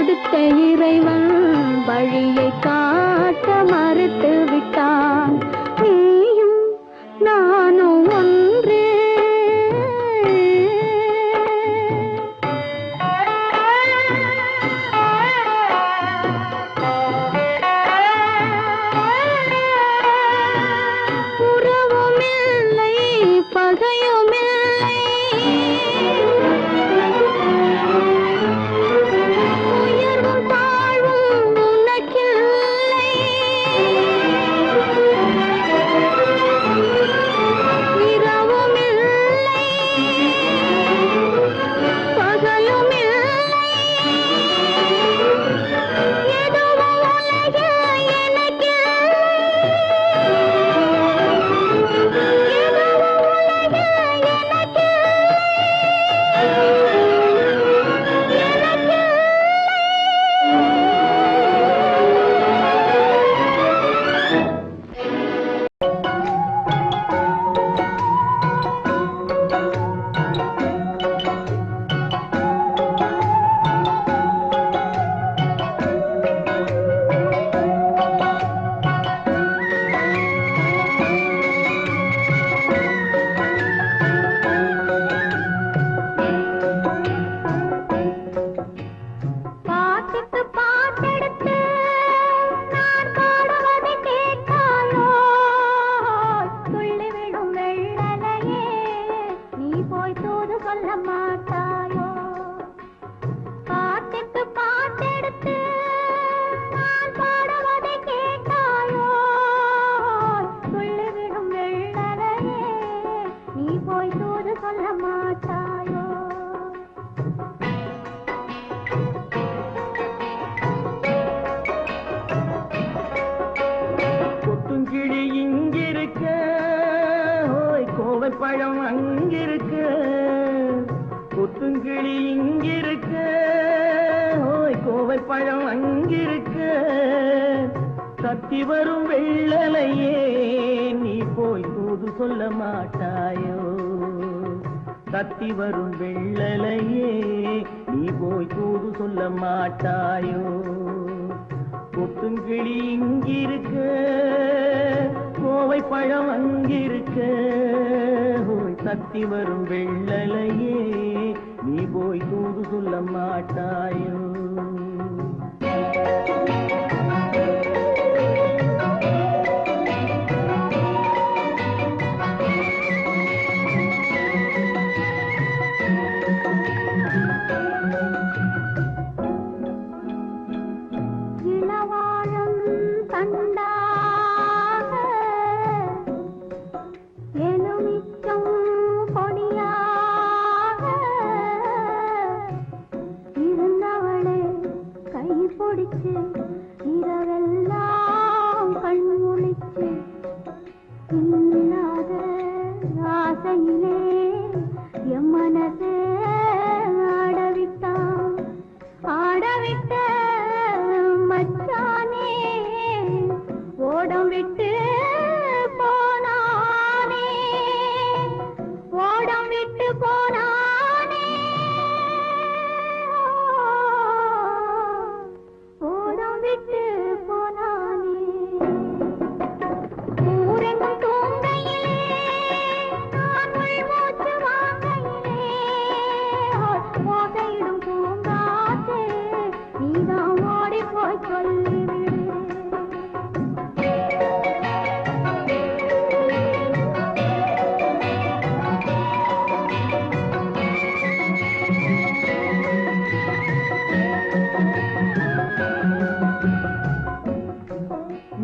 கொடுத்த இறைவன் வழியை காட்ட மறுத்து விட்டான். நீயும் நானும் ஒன்றே. உறவுமில்லை பகையுமில்லை, உயர்வும் தாழ்வும் உனக்கில்லை. இரவுமில்லை பகலுமில்லை, எதுவும் உலகில் எனக்கில்லை. பாட்டுக்கு பாட்டெடுத்து நான் பாடுவதை கேட்டாயோ? துள்ளிவிடும் வெள்ளலையே, நீ போய் தூது சொல்ல மாட்டாயோ? பாட்டுக்கு பாட்டெடுத்து நான் பாடுவதை கேட்டாயோ? துள்ளிவிடும் வெள்ளலையே, நீ போய் தூது சொல்ல மாட்டாயோ? கொத்துங்கிளி இங்கிருக்க, ஓய் கோவைப்பழம் அங்கிருக்க. கொத்துங்கிளி இங்கிருக்க, ஓய் கோவைப்பழம் அங்கிருக்க. தத்தி வரும் வெள்ளலையே, நீ போய் தூது சொல்ல மாட்டாயோ? தத்தி வரும் வெள்ளலையே, நீ போய் தூது சொல்ல மாட்டாயோ? கொத்துங்கிளி இங்கிருக்க, கோவை பழம் அங்கிருக்க. ஓய் தத்தி வரும் வெள்ளலையே, நீ போய் தூது சொல்ல மாட்டாயோ? இளவாழம் தண்டாக எலுமிச்சம் கொடியாக இருந்தவளே, கை பிடிச்சு இரவெல்லாம் கண் முழிச்சு, இல்லாத ஆசையிலே என் மனசே ஆடவிட்டான். ஆடவிட்ட மச்சானே, ஓடம் விட்டு போனானே, ஓடம் விட்டு போனானே, ஓடம் விட்டு போனானே. ஊரெங்கும் தூங்கையிலே, நான் உள்மூச்சு வாங்கையிலே, ஓசையிடும் பூங்காற்றே, நீதான் ஓடி போய் சொல்லிவிடு.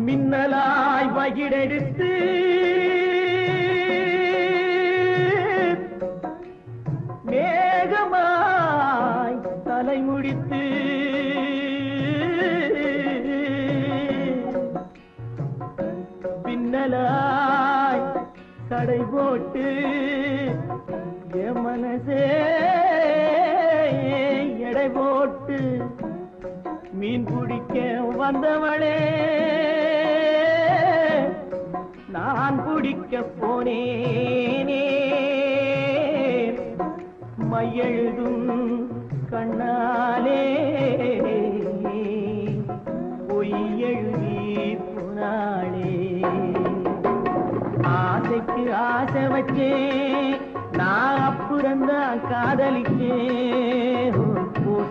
மின்னலாய் வகிடெடுத்து மேகமாய் தலைமுடித்து, பின்னலாய் தடை போட்டு என் மனசே எடை போட்டு மீன் பிடிக்க வந்தவளே, நான் பிடிக்க போனேனே. மையெழுதும் கண்ணாலே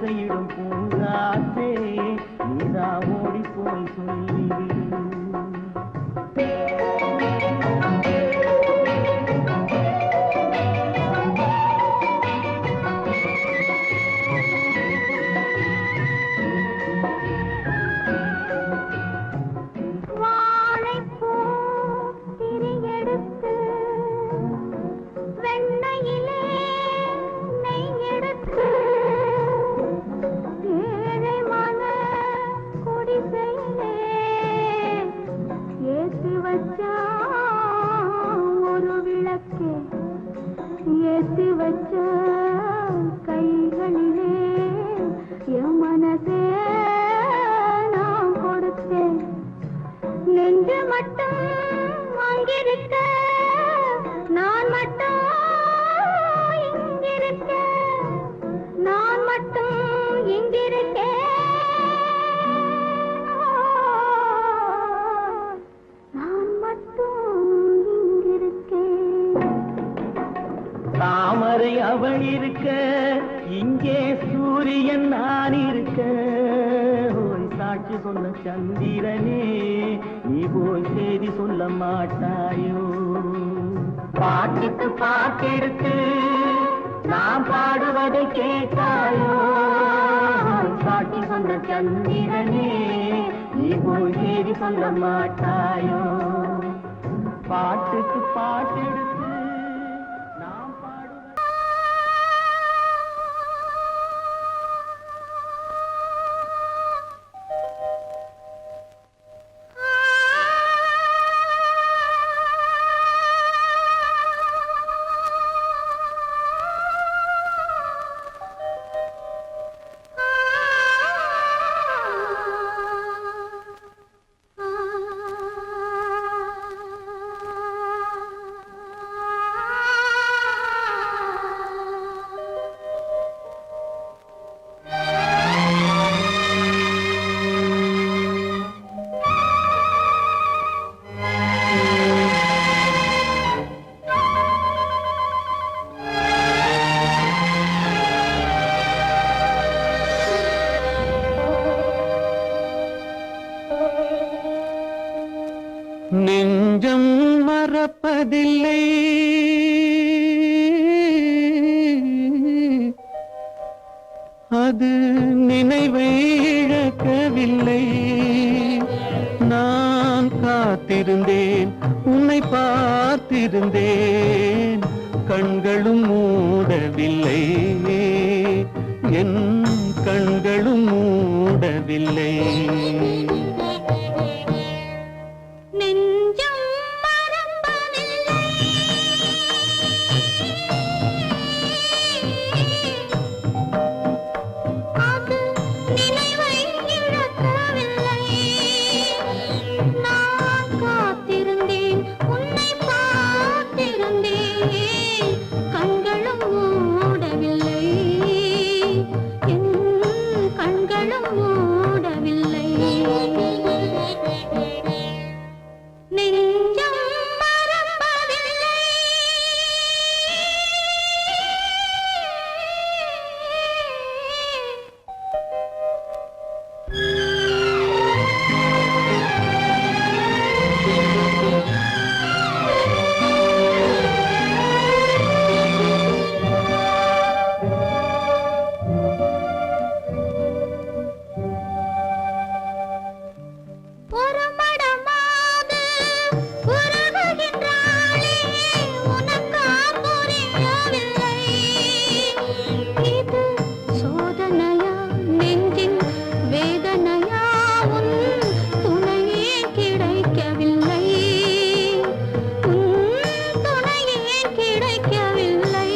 ஆசையிடும் பூங்காற்றே நீதா ஓடி போய் சொல்லிவிடு. வாழைப்பூ திரியெடுத்து வெண்ணையிலே நெய் எடுத்து ஏழை மன குடிசையிலே ஏற்றி வச்சா ஒரு விளக்கு ஏற்றி வச்ச கைகளிலே என் மனசே நான் கொடுத்தேன். நெஞ்சு மட்டும் அங்கிருக்க நான் மட்டும் இங்கிருக்க நான் மட்டும் இங்கிருக்கேன் நான் மட்டும் இங்கிருக்கேன். தாமரை அவள் இருக்க இங்கே சூரியன் நான் இருக்க ஓய் சாட்சி சொன்ன சந்திரனே நீ போய் செய்தி சொல்ல மாட்டாயோ. பாட்டுக்கு பாட்டெடுத்து நான் பாடுவதை கேட்டாயோ. சாட்சி சொன்ன சந்திரனே நீ போய் செய்தி சொல்ல மாட்டாயோ. பாட்டுக்கு பாட்டெடுத்து நான் பாடுவதை நெஞ்சம் மறப்பதில்லை அது நினைவை இழக்கவில்லை. நான் காத்திருந்தேன் உன்னை பார்த்திருந்தேன் கண்களும் மூடவில்லை என் கண்களும் மூடவில்லை. நெஞ்சம் மறப்பதில்லை அது நினைவை இழக்கவில்லை. நான் காத்திருந்தேன் உன்னை பார்த்திருந்தேன் கண்களும் மூடவில்லை என் கண்களும் மூடவில்லை. நெஞ்சம் மறப்பதில்லை ஒரு மடமாக உருகுகின்றாளே உனக்கா புரியவில்லை. இது சோதனையா நெஞ்சின் வேதனையா உன் துணையே கிடைக்கவில்லை உன் துணையே கிடைக்கவில்லை.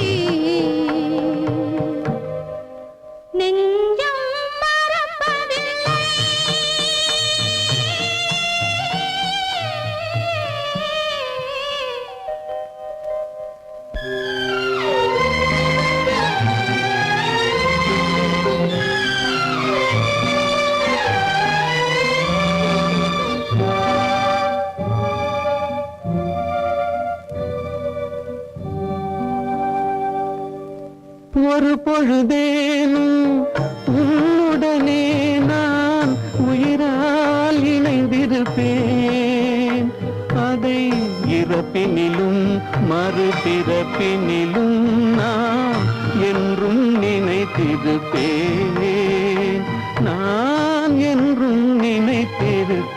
நெஞ்சம் மறப்பதில்லை ஒரு பொழுதேனும் உன் பின்னிலும் நான் என்றும் நினைத்திருப்பேன், நான் என்றும் நினைத்திருப்பேன்.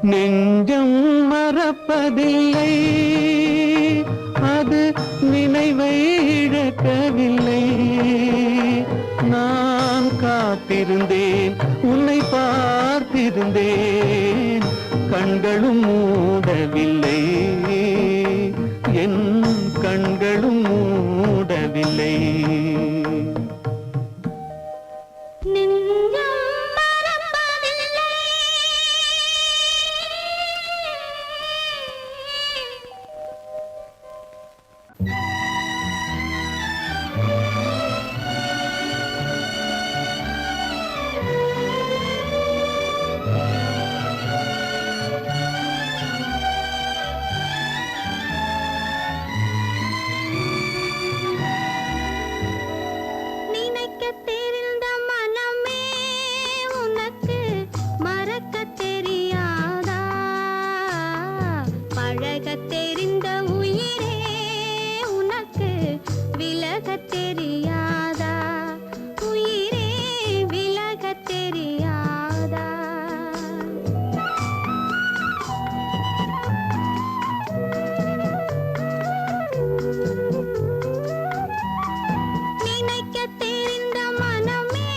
நெஞ்சம் மறப்பதில்லை, அது நினைவை இழக்கவில்லை. நான் காத்திருந்தேன், உன்னை பார்த்திருந்தேன், கண்களும் மூடவில்லை, என் கண்களும் மூடவில்லை. நெஞ்சம் மறப்பதில்லை. நினைக்கத் தெரிந்த மனமே உனக்கு மறக்கத் தெரியாதா? பழகத் தெரிந்த உயிரே உனக்கு விலகத் தெரியாதா? உயிரே விலகத் தெரியாதா? நினைக்கத் தெரிந்த மனமே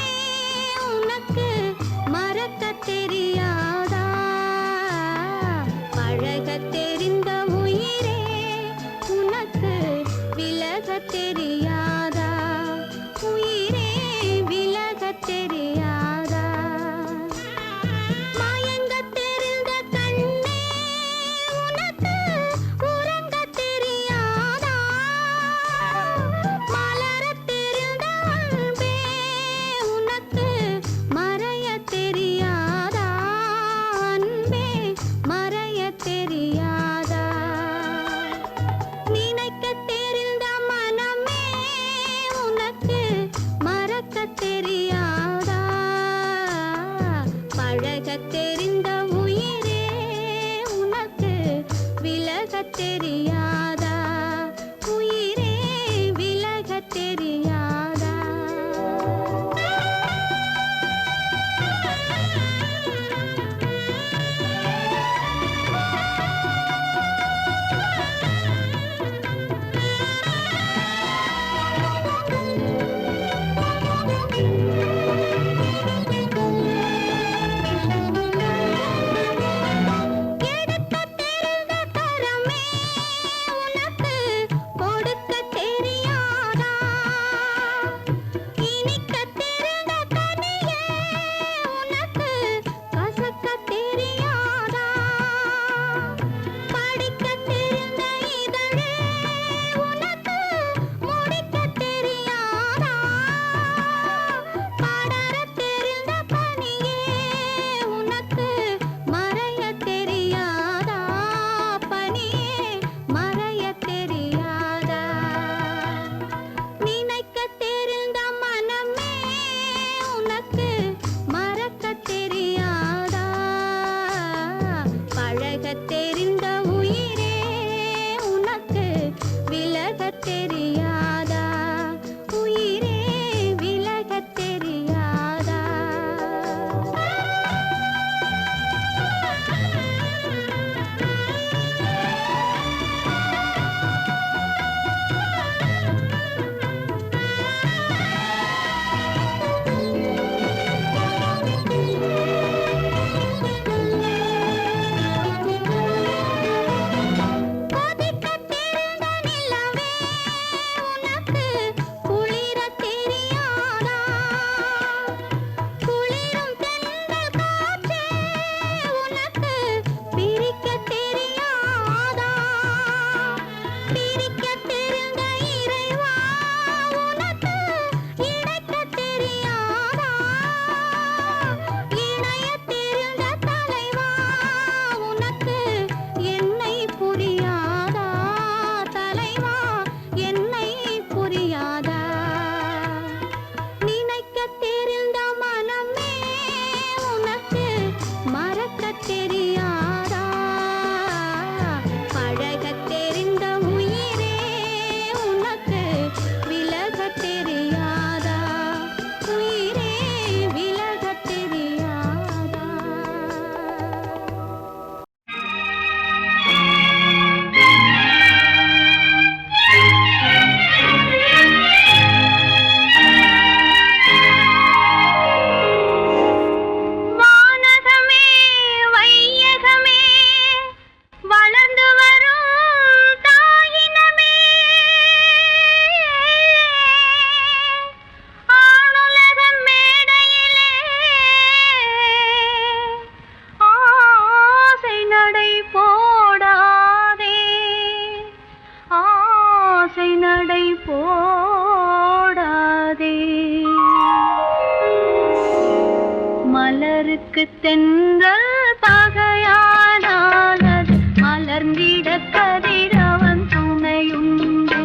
உனக்கு மறக்கத் தெரியாதா? பழகத் தெரிந்த உயிரே உனக்கு விலகத் தெரியாதா? உயிரே விலகத் தெரியாதா? மயங்கத் தெரிந்த கண்ணே உனக்கு உறங்கத் தெரியாதா? மலரத் தெரிந்த அன்பே உனக்கு மறையத் தெரியாதா? அன்பே மறையத் தெரியாதா? நினைக்கத் தெரிந்த மனமே உனக்கு மறக்கத் தெரியாதா? பழகத் தெரிந்த உயிரே உனக்கு விலகத் தெரியாதா? உயிரே விலகத் தெரியாதா? மலருக்கு தென்றல் பகையானால் அது மலர்ந்திட கதிரவன் துணையுண்டு.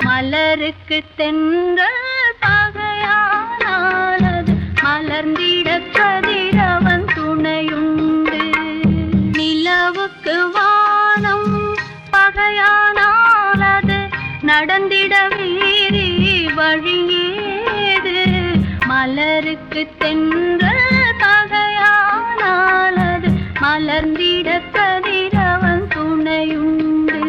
மலருக்கு தென்றல் பகையானால் அது மலர்ந்திட கதிரவன் துணையுண்டு. நிலவுக்கு வானம் பகையானால் அது நடந்திட வேறே வழியேது. மலருக்கு தென்றல் பகையானால் அது மலர்ந்திட கதிரவன் துணையுண்டு.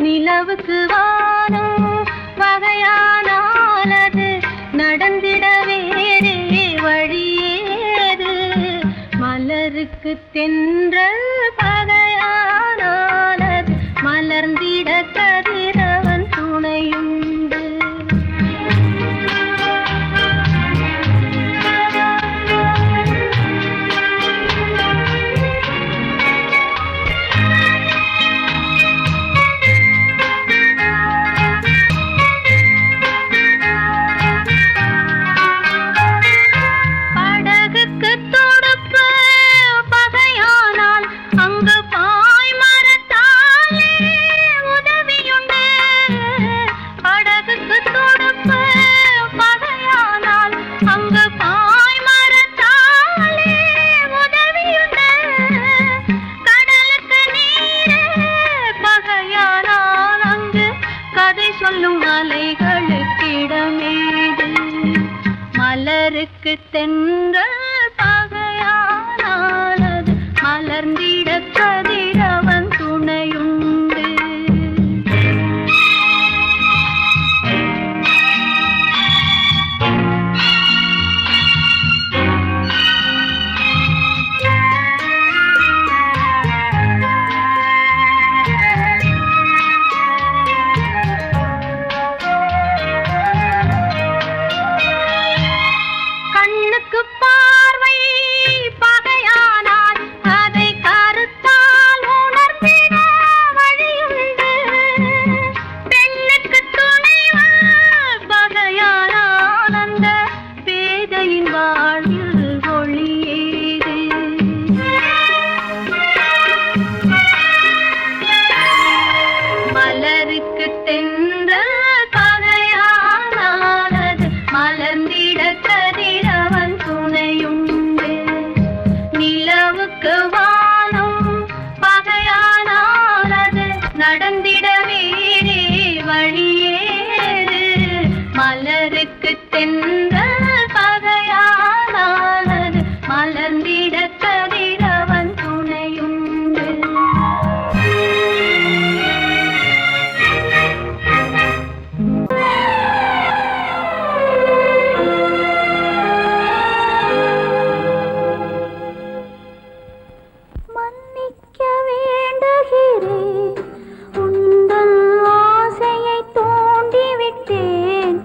நிலவுக்கு வானம் பகையானால் அது நடந்திட வேறே வழியேது. மலருக்கு தென்றல் பகையானால் அது மலர்ந்திட கதிரவன் துணையுண்டு. சொல்லும் அலைகளுக்கிடமேது. மலருக்கு தென்றல் பகையானால் அது மலர்ந்திட கதிரவன் துணையுண்டு. மலருக்கு தென்றல் பகையானால் அது மலர்ந்திட கதிரவன் துணையுண்டு. நிலவுக்கு வானம் பகையானால் அது நடந்திட வேறே வழியேது. மலருக்கு தென்றல் பகையானால் அது மலர்ந்திட கதிரவன் துணையுண்டு. மன்னிக்க வேண்டுகிறேன், உந்தன் ஆசையை தூண்டிவிட்டேன்.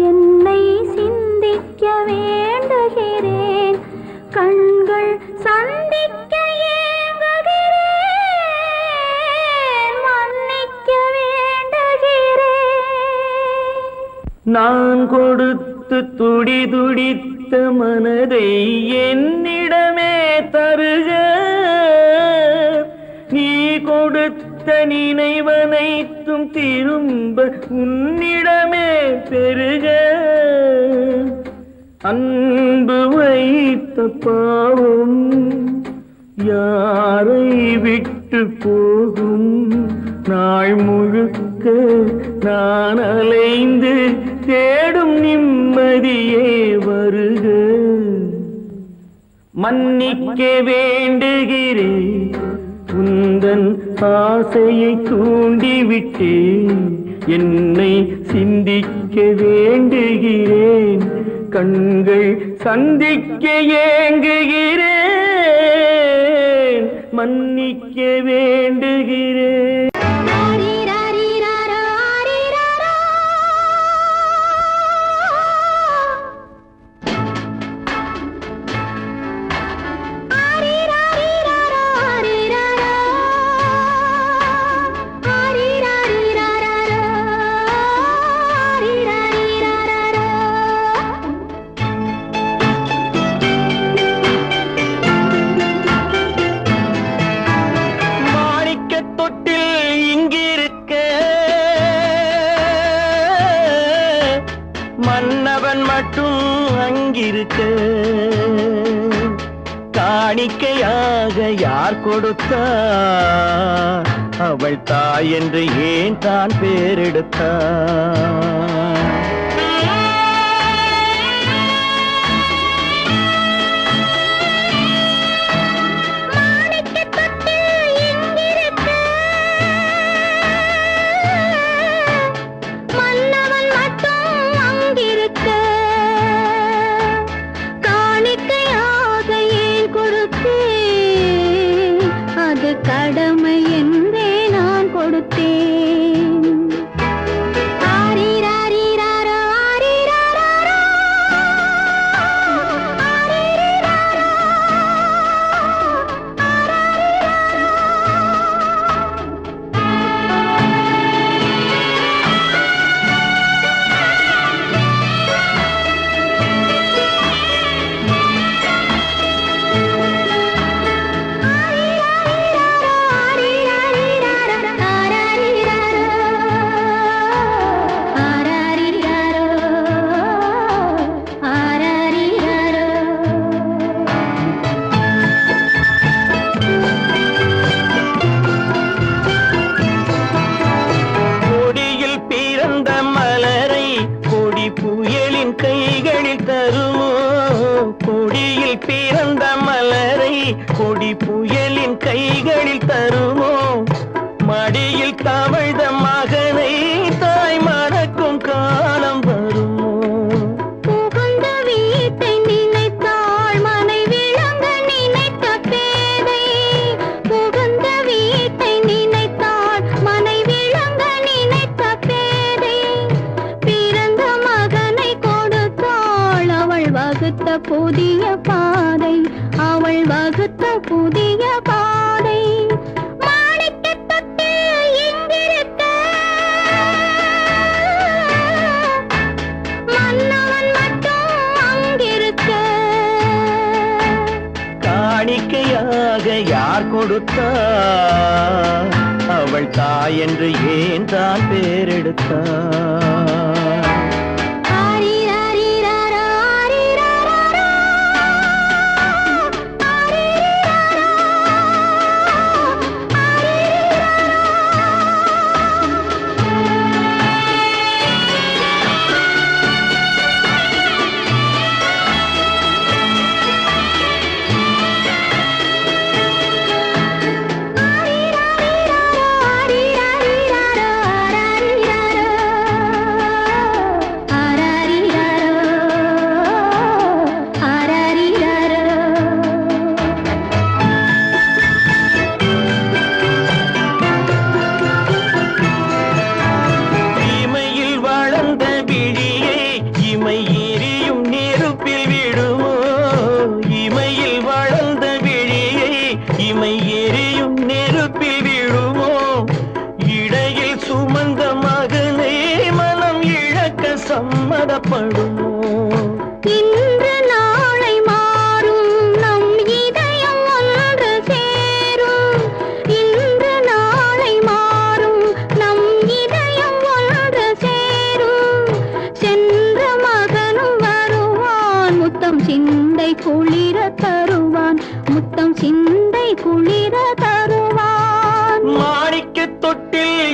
என்னை சிந்திக்க வேண்டுகிறேன், கண்கள் சந்திக்க ஏங்குகிறேன். மன்னிக்க வேண்டுகிறேன். நான் கொடுத்து துடி துடித்த மனதை என்னிடமே தருக. நீ கொடுத்த நினைவனைத்தும் திரும்ப உன்னிடமே பெருக. அன்பு வைத்த பாவம் யாரை விட்டு போகும்? நாள் முழுக்க நான் அலைந்து தேடும் நிம்மதியே வருக. மன்னிக்க வேண்டுகிறேன், உந்தன் ஆசையை தூண்டிவிட்டேன். என்னை சிந்திக்க வேண்டுகிறேன், கண்கள் சந்திக்க ஏங்குகிறேன். மன்னிக்க வேண்டுகிறேன். மன்னவன் மட்டும் அங்கிருக்க, காணிக்கையாக யார் கொடுத்தார்? அவள் தாய் என்று ஏன் தான் பேரெடுத்தார்? கடமை என்றே நான் கொடுத்தேன். ஆரிராரிராரோ, ஆரிராரோ, ஆரிராரோ, கைகளில் தருமோ? கொடியில் பிறந்த மலரை கொடி புயலின் கைகளில் தருமோ? மடியில் தவழ்ந்த மகனை தாய் மறக்கும் காலம் வருமோ? புகுந்த வீட்டை நினைத்தாள் மனை விளங்க நினைத்த பேதை. புகுந்த வீட்டை நினைத்தாள் மனை விளங்க நினைத்த பேதை. பிறந்த மகனை கொடுத்தாள் அவள் வகுத்த புதிய பாதை. அவள் வகுத்த புதிய பாதை. காணிக்கையாக யார் கொடுத்தார்? அவள் தாய் என்று ஏன் தான் பேரெடுத்தார்? சம்மதப்படுமோ? இன்று நாளை மாறும் நம் இதயம் ஒன்று சேரும். இன்று நாளை மாறும் நம் இதயம் ஒன்று சேரும். சென்ற மகனும் வருவான், முத்தம் சிந்தை குளிர தருவான். முத்தம் சிந்தை குளிர தருவான். மாணிக்க தொட்டில்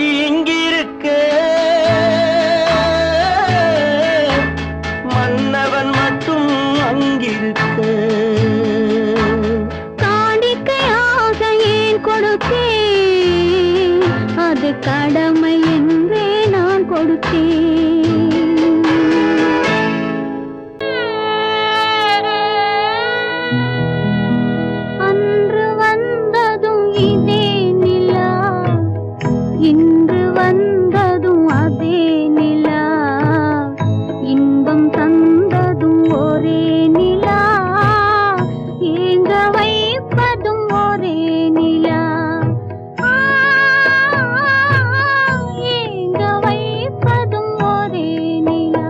கொடுத்தேன், அது கடமை என்றே நான் கொடுத்தேன். அன்று வந்ததும் இதே நிலா, இன்று வந்ததும் அதே நிலா, இன்பம் தந்ததும் ஒரே நிலா, ஏங்க வைப்பதும் ஒரே நிலா, ஏங்க வைப்பதும் ஒரே நிலா.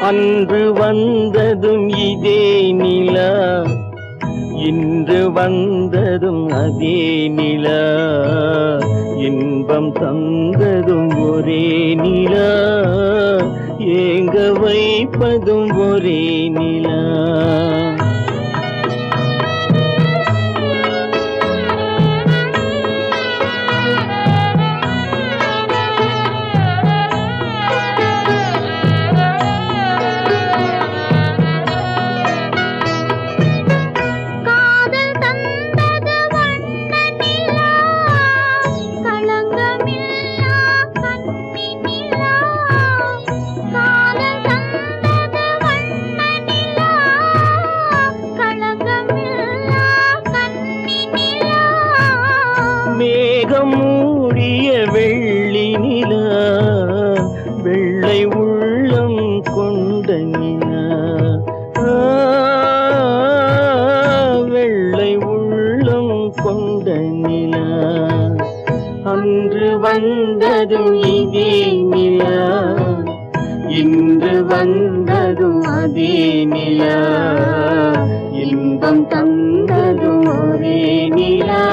அன்று வந்ததும் இதே நிலா, இன்று வந்ததும் அதே நிலா, இன்பம் தந்ததும் ஒரே நிலா, ஏங்க வைப்பதும் ஒரே நிலா. காதல் தந்தது வண்ண நிலா, களங்கமில்லா கன்னி நிலா, காதல் தந்தது வண்ண நிலா, களங்கமில்லா கன்னி நிலா. மேகம் மூடிய வெள்ளி நிலா, வெள்ளை உள்ளம் கொண்ட நிலா, வெள்ளை உள்ளம் கொண்ட நிலா. அன்று வந்ததும் இதே நிலா, இன்று வந்ததும் அதே நிலா, இன்பம் தந்ததும் ஒரே நிலா,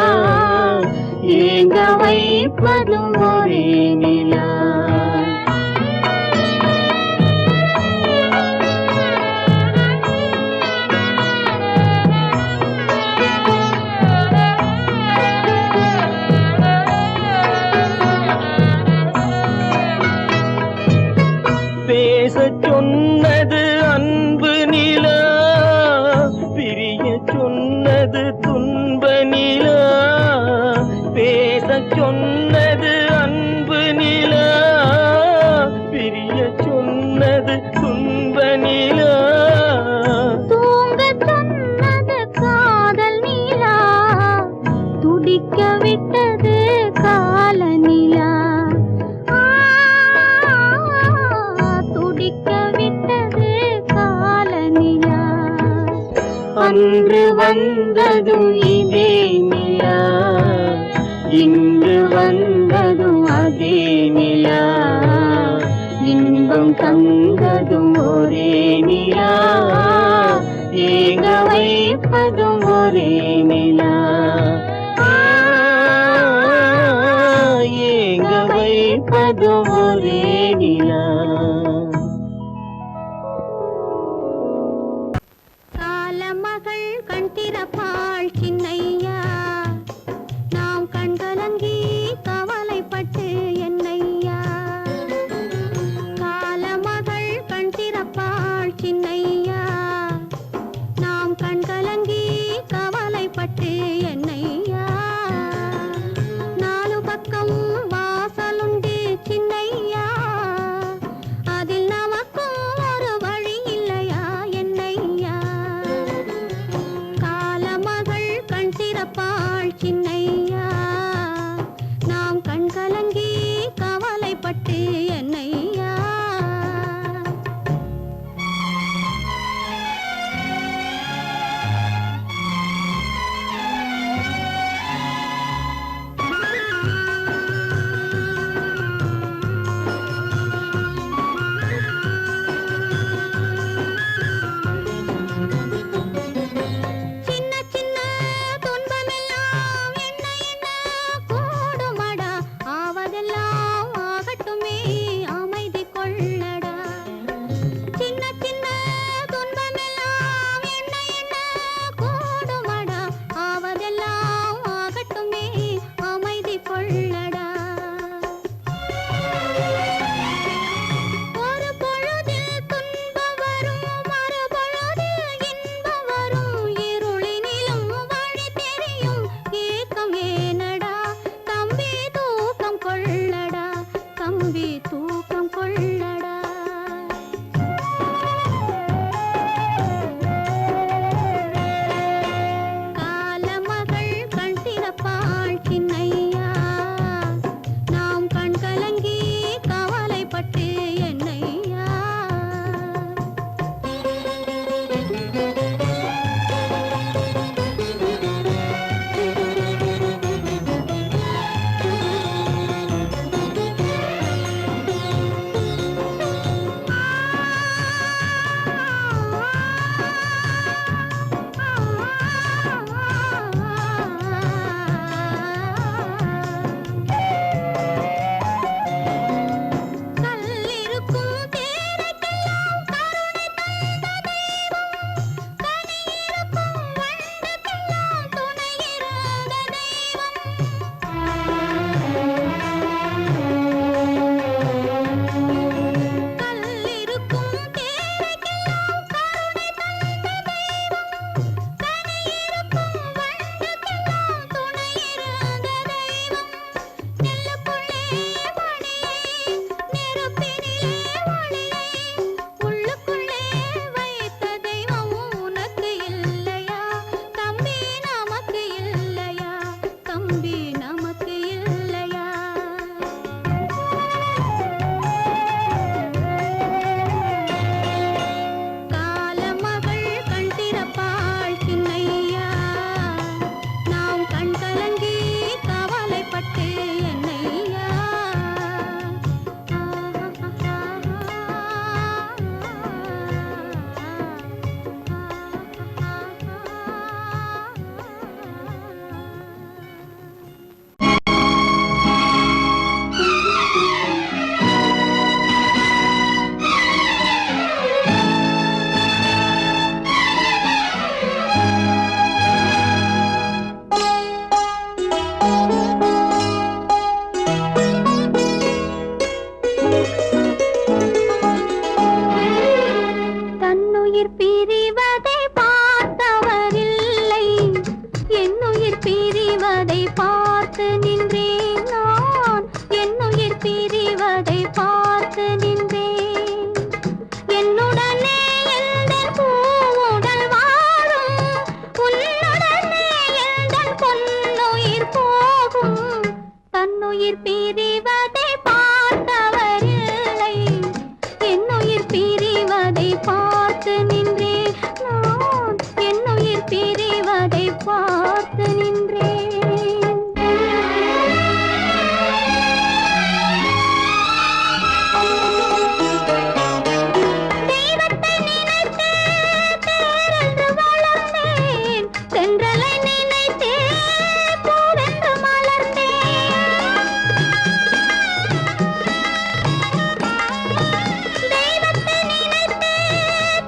ஏங்க வைப்பதும் ஒரே நிலா. பேசச் சொன்னது அன்பு நிலா, பிரியச் சொன்னது துன்ப நிலா, பேசச் சொன்னது அன்பு நிலா, பிரியச் சொன்னது துன்ப நிலா. தூங்கச் சொன்னது காதல் நிலா, துடிக்க விட்டது கால நிலா, துடிக்க விட்டது கால நிலா. அன்று வந்ததும் இதே நிலா, இன்று வந்ததும் அதே நிலா, இன்பம் தந்ததும் ஒரே நிலா, ஏங்க வைப்பதும் ஒரே நிலா, ஏங்க வைப்பதும் ஒரே நிலா. காலமகள் கண் திறப்பாள் சின்னையா, நாம் கண்கலங்கி கவலைப்பட்டு என்னையா. காலமகள் கண் திறப்பாள் சின்னையா, நாம் கண்கலங்கி கவலை பிரிவதை பார்த்தவரில்லை, என்னுயிர் பிரிவதை பார்த்து நின்றேன் நான், என்னுயிர் பிரிவதை பார்த்து நின்றேன். என்னுடனே எந்தன் பூவுடல் வாழும், உன்னுடனே எந்தன் பொன்னுயிர் போகும். தன்னுயிர் பிரிவதை பார்த்தவரில்லை, என்னுயிர் பிரிவதை பார்த்து நின்றேன் நான், என்னுயிர் பிரிவதை பார்த்து நின்றேன். தெய்வத்தை நினைத்தே தேரென்று வளர்ந்தேன், தென்றலை நினைத்தே பூவென்று மலர்ந்தேன். தெய்வத்தை நினைத்தே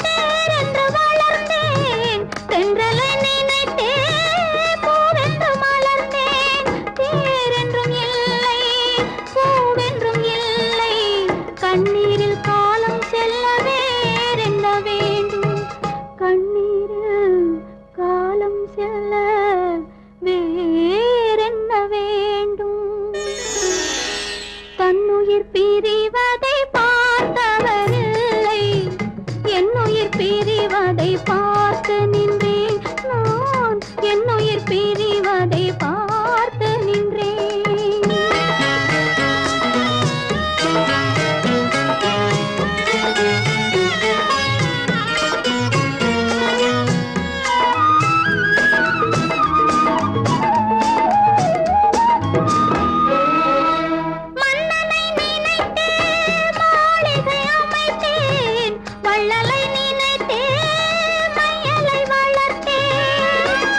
தேரென்று வளர்ந்தேன், தென்றலை நினைத்தே பூவென்று மலர்ந்தேன். தேரென்றும் இல்லை, பூவென்றும் இல்லை, கண்ணீரில் காலம் செல்ல வேறென்ன வேண்டும், கண்ணீரில் காலம் செல்ல வேறென்ன வேண்டும். தன்னுயிர் பிரிவதை பார்த்தவரில்லை, என்னுயிர் பிரிவதை பார்த்து நின்றேன் நான், என்னுயிர் பிரிவதை பார்த்து நின்றேன். மன்னனை நினைத்தே மாளிகை அமைத்தேன், வள்ளலை நினைத்தே மையலை வளர்த்தேன்.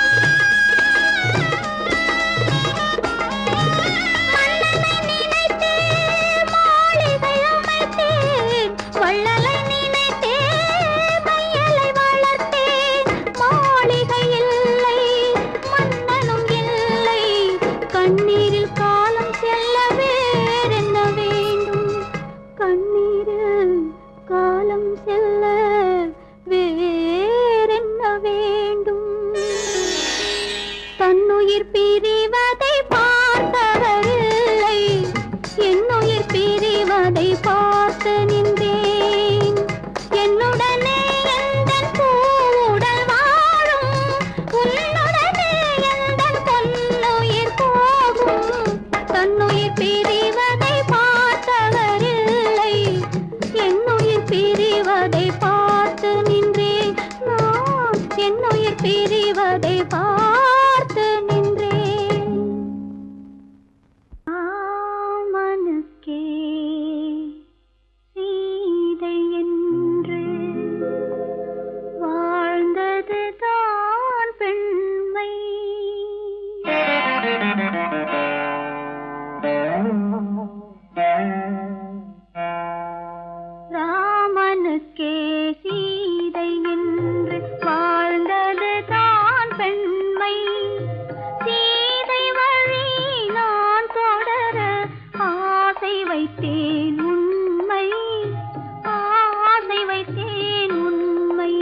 மன்னனை நினைத்தே மாளிகை அமைத்தேன், வள்ளலை நினைத்தே மையலை வளர்த்தேன். மாளிகை இல்லை, மன்னனும் இல்லை, கண்ணீரில் காலம் செல்ல வேறென்ன வேண்டும், கண்ணீரில் காலம் செல்ல வேறென்ன வேண்டும். தன்னுயிர் பிரிவதை பார்த்தவரில்லை, என்னுயிர் பிரிவதை பார்த்து நின்றேன். என்னுடனே எந்தன் பூவுடல் வாழும், உன்னுடனே எந்தன் பொன்னுயிர் போகும். தன்னுயிர் பிரிவதை பார்த்தவரில்லை, என்னுயிர் பிரிவதை பார்த்து நின்றேன் நான், என்னுயிர் பிரிவதை பார்த்து நின்றேன். ராமனுக்கே சீதை என்று வாழ்ந்ததுதான் பெண்மை. ராமனுக்கே சீதை என்று வாழ்ந்ததுதான் பெண்மை. சீதை வழி நான் தொடர ஆசை வைத்தேன் உண்மை, ஆசை வைத்தேன் உண்மை.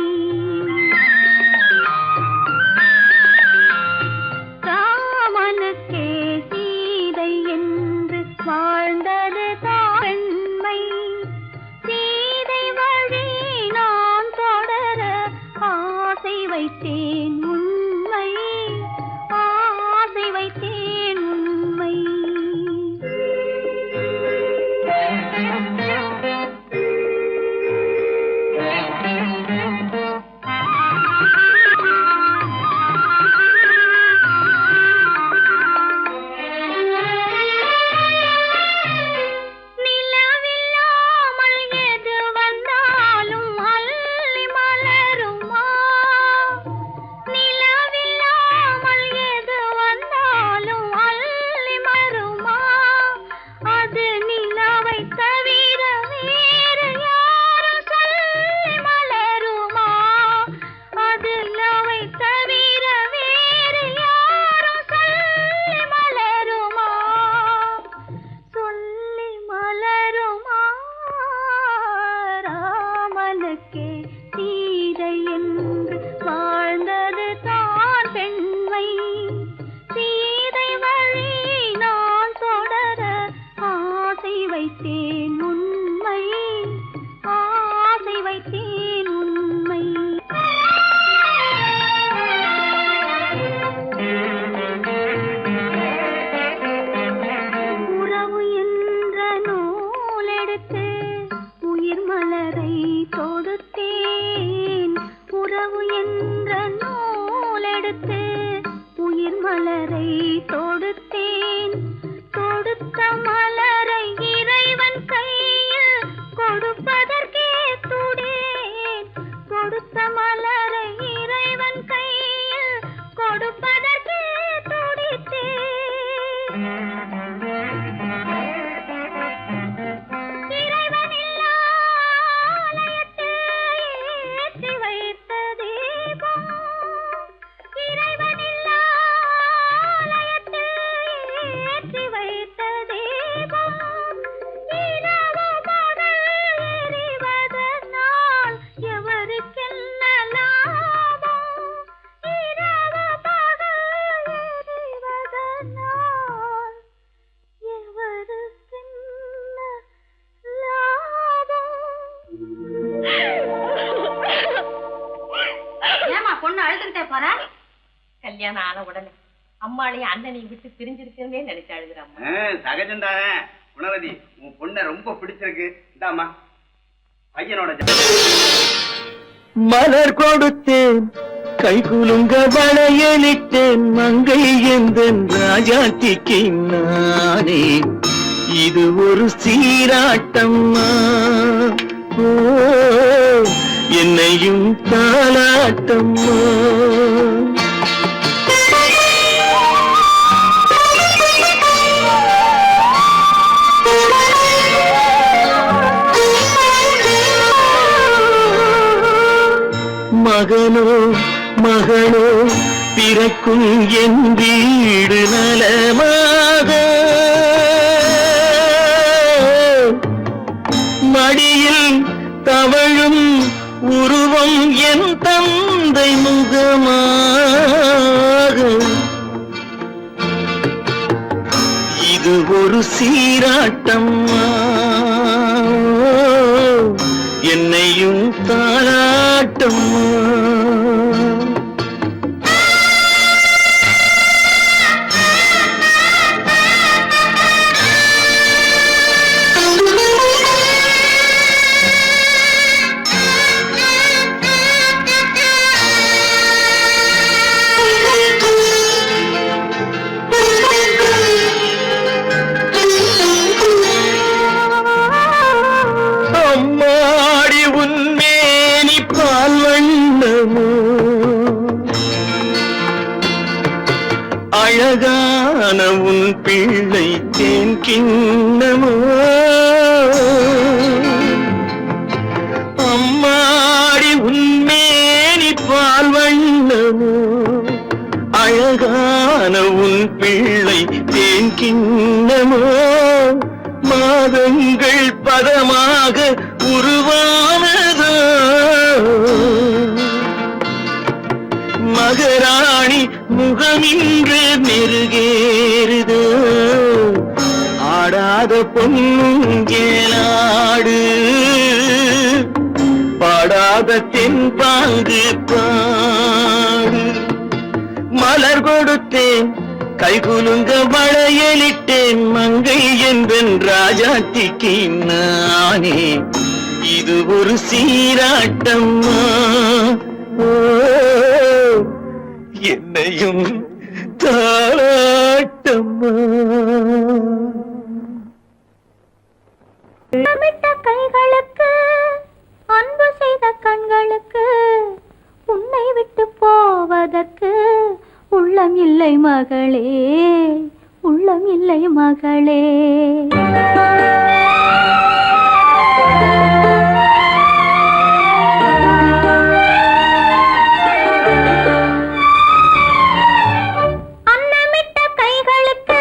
ராமனுக்கே சீதை என்று வாழ்ந்ததுதான் பெண்மை. சீதை வழி நான் தொடர ஆசை வைத்தேன் உண்மை, ஆசை வைத்தேன் உண்மை. நிலவில்லாமல் எது வந்தாலும் அள்ளி மலருமா, நில என்ற நூலெடுத்து உயிர் மலரை தொடுத்தேன். தொடுத்த மலரை இறைவன் கையில் கொடுப்பதற்கே துடேன். கொடுத்த மலரை இறைவன் கையில் கொடுப்பதற்கே துடித்தேன். இறைவனில்லா ஆலயத்தில் ஏற்றி வைத்த தீபம். இறைவனில்லா ஆலயத்தில் ஏற்றி வைத்த தீபம். இரவு பகல் எரிவதனால் எவருக்கென்ன லாபம்? இரவு பகல் எரிவதனால் எவருக்கென்ன லாபம்? ஏமா பொண்ணு அழுதுகிட்டே போற? கல்யாணம் ஆன உடனே அம்மாளையும் அண்ணனையும் விட்டு பிரிஞ்சிருக்கே நினைச்சு அழுகுறாம்மா. சகஜம்தானே குணவதி, உன் பொண்ணை ரொம்ப பிடிச்சிருக்கு. இந்தாமா பையனோட மலர் கொடுத்தேன் கை குலுங்க வளையலிட்டேன் மங்கை எந்தன் ராஜாத்திக்கு நானே. இது ஒரு சீராட்டம்மா, ஓ என்னையும் தாலாட்டம்மா. மகனோ மகளோ பிறக்கும் என் வீடு நலமாக, மடியில் தவழும் உருவம் என் தந்தை முகமாக. இது ஒரு சீராட்டம்மா, என்னையும் தாலாட்டம்மா. அம்மாடி உன்மேனி பால் வண்ணமோ, அழகான உன் பிள்ளை தேன் கிண்ணமோ. அம்மாடி உன்மேனி பால் வண்ணமோ, அழகான உன் பிள்ளை தேன் கிண்ணமோ. மாதங்கள் பதமாக உருவானதோ, மகராணி முகமின்று நெருகேறுதோ. ஆடாத பொன்னுங்கேலாடு, பாடாத தென்பாங்கு பாடு. மலர் கொடுத்தேன் கை குலுங்க வளையலிட்டேன் மங்கை என்பன் ராஜாத்திக்கு நானே. இது ஒரு சீராட்டம்மா, ஓ என்னையும் தாளாட்டம்மா. தமிட்ட கைகளுக்கு அன்பு செய்த கண்களுக்கு உன்னை விட்டு போவதற்கு உள்ளம் இல்லை மகளே, உள்ளம் இல்லை மகளே. அன்னமிட்ட கைகளுக்கு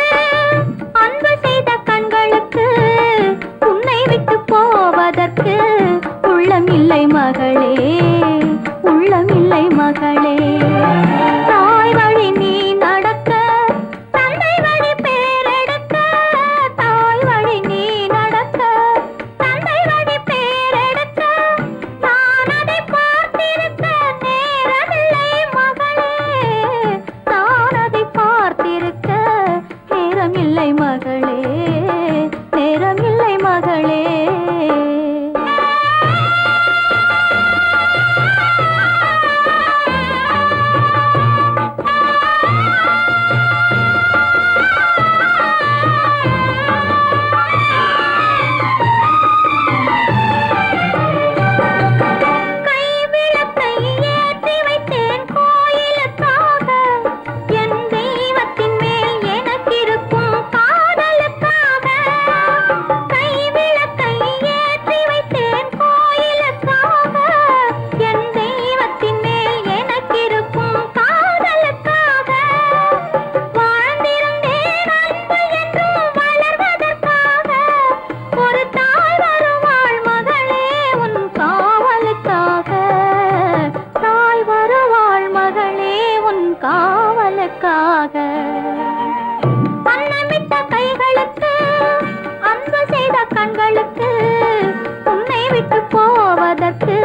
அன்பு செய்த கண்களுக்கு உன்னை விட்டு போவதற்கு உள்ளம் இல்லை மகளே, உள்ளம் இல்லை மகளே. தாய் வழி நீ நடக்க, தந்தை வழி பேரெடுக்க. தாய் வழி நீ நடக்க, தந்தை வழி பேரெடுக்க. நான் அதை பார்த்திருக்க நேரமில்லை மகளே, நான் அதை பார்த்திருக்க நேரமில்லை மகளே, நேரமில்லை மகளே. காவலுக்காக. அன்னமிட்ட கைகளுக்கு அன்பு செய்த கண்களுக்கு உன்னை விட்டு போவதற்கு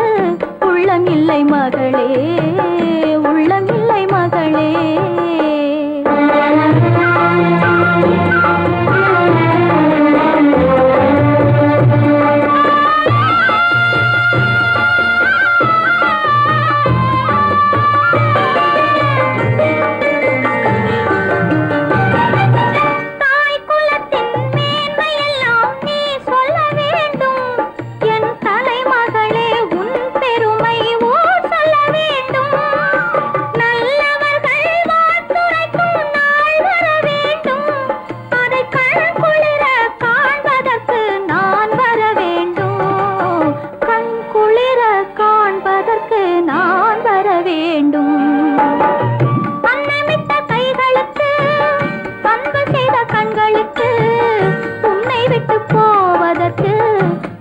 உள்ளம் இல்லை மகளே, உள்ளம் இல்லை மகளே.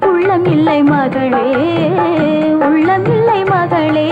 உள்ளமில்லை மகளே, உள்ளமில்லை மகளே.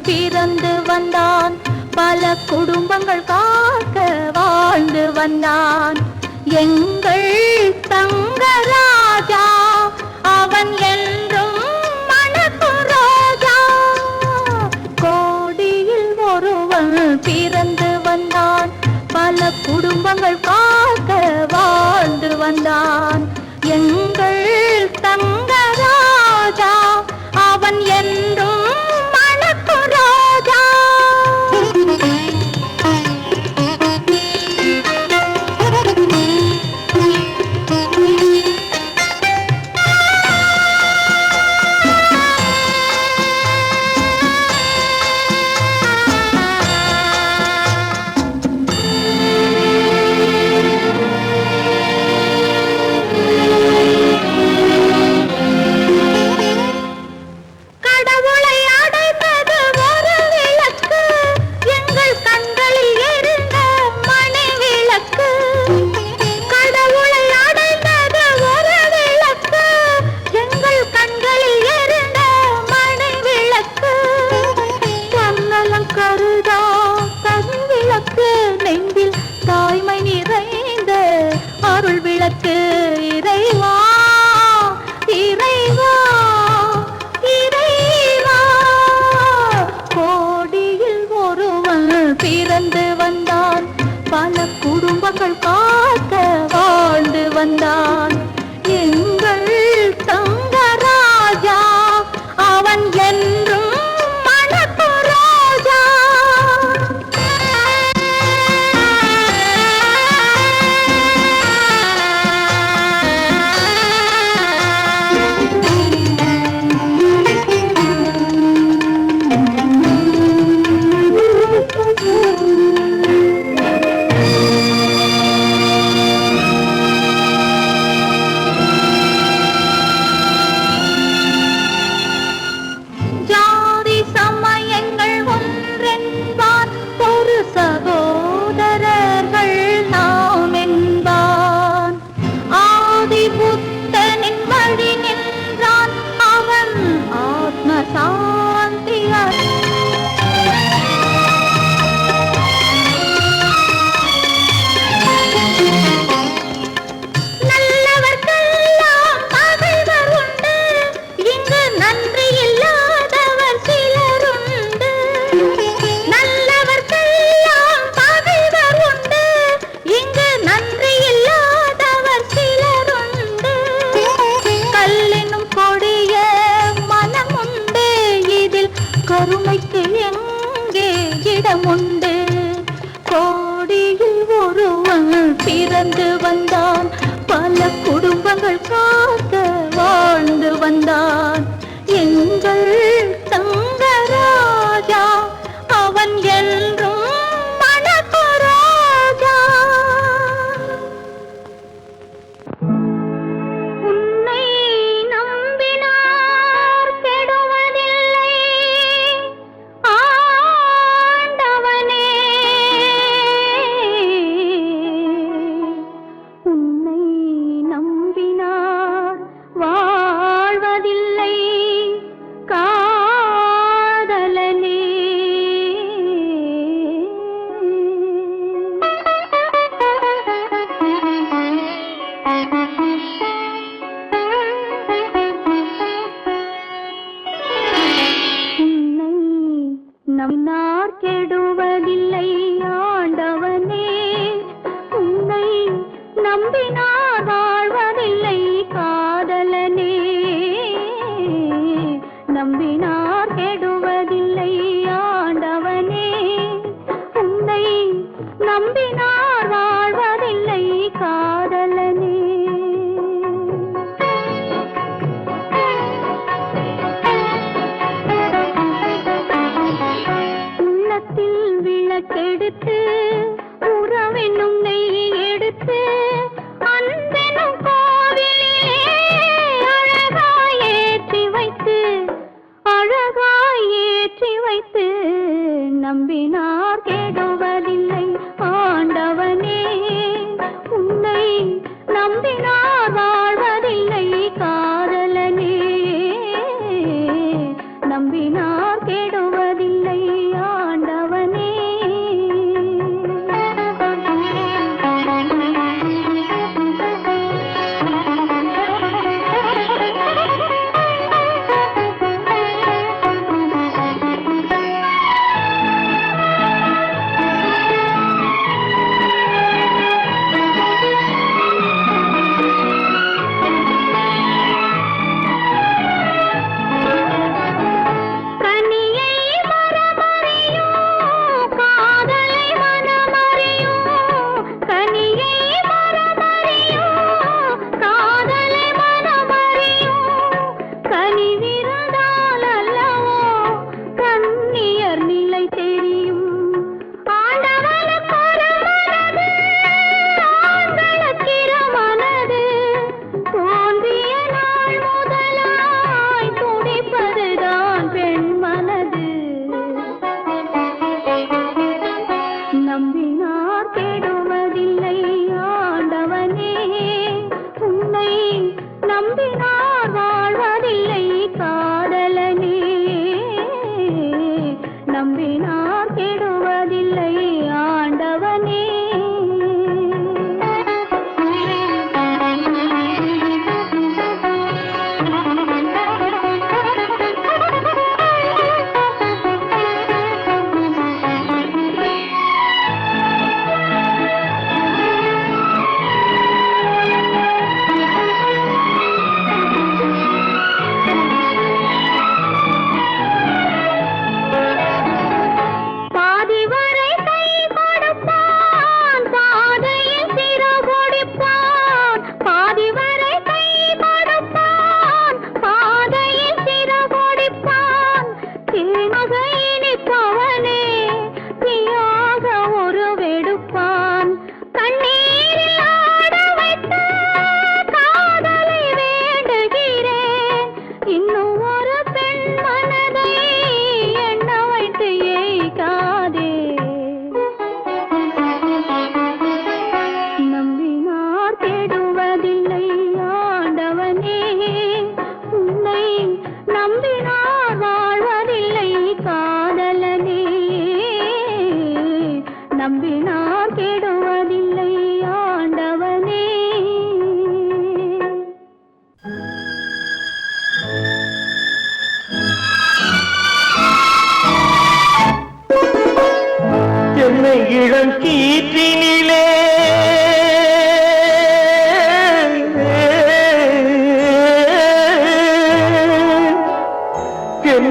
பிறந்து வந்தான். பல குடும்பங்கள் காக்க வாழ்ந்து வந்தான். எங்கள் தங்கராஜா அவன் என்றும் மணக்கும் ரோஜா. கோடியில் ஒருவன் பிறந்து வந்தான். பல குடும்பங்கள் காக்க வாழ்ந்து வந்தான். எங்கள் தங்கராஜா அவன் என்றும் மணக்கும் ரோஜா. இறைவா இறைவா இறைவா. கோடியில் ஒருவன் பிறந்து வந்தான். பல குடும்பங்கள் காக்க வாழ்ந்து வந்தான். எங்கள் தங்கராஜா அவன் என்றும் மணக்கும் ரோஜா. ஜாதி சமயங்கள் ஒன்றென்பான், ஒரு சகோதரர்கள் நாம் என்பான். ஆதி புத்தனின் வழி நின்றான் அவன் ஆத்ம சாந்தி நல்லவர்க்கெல்லாம் பகைவர் உண்டு, இங்கு நன்றி இல்லாதவர் சிலருண்டு. நல்லவர்க்கெல்லாம் பகைவர் உண்டு, இங்கு நன்றி இல்லாதவர் சிலருண்டு. கல்லினும் கொடிய மனமுண்டு, இதில் கருமைக்கு எங்கே இடமுண்டு. கோடியில் ஒருவன் பிறந்து வந்தான். பல குடும்பங்கள் காக்க வாழ்ந்து வந்தான். எங்கள் தங்கராஜா அவன் என்றும் மணக்கும் ரோஜா. உன்னை நம்பினார் கெடுவதில்லை ஆண்டவனே. உன்னை நம்பினார் வாழ்வதில்லை காதலனே. உன்னை நம்பினார் கெடுவதில்லை ஆண்டவனே. உன்னை நம்பினார் வாழ்வதில்லை காதலனே. நம்பினார் கெடுவதில்லை ஆண்டவனே. உன்னை நம்பினார் வாழ்வதில்லை காதலனே. உள்ளத்தில் விளக்கெடுத்து உறவென்னும் நெய் எடுத்து அன்பெனும் கோவிலிலே அழகாய் ஏற்றி வைத்து நம்பினார் கெடுவதில்லை ஆண்டவனே. உன்னை நம்பினார் வாழ்வதில்லை காதலனே. நம்பினார் கெடுவதில்லை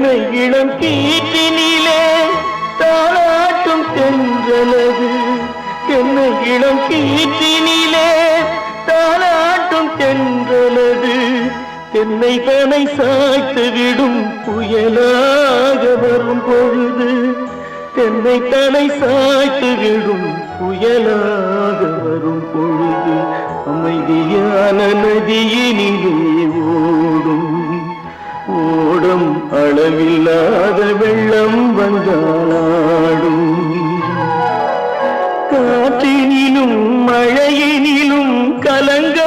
என்னை இளம் கீற்றினிலே தாளாட்டும் தென்றலது, என்னை இளம் கீற்றினிலே தாளாட்டும் தென்றலது, தென்னை தனை சாய்த்து விடும் புயலாக வரும் பொழுது, தென்னை தனை சாய்த்து விடும் புயலாக வரும் பொழுது, அமைதியான நதியினிலே ஓடும் ஓடும் அளவில்லாத வெள்ளம் வந்தாடும். காற்றினிலும் மழையினிலும் கலங்க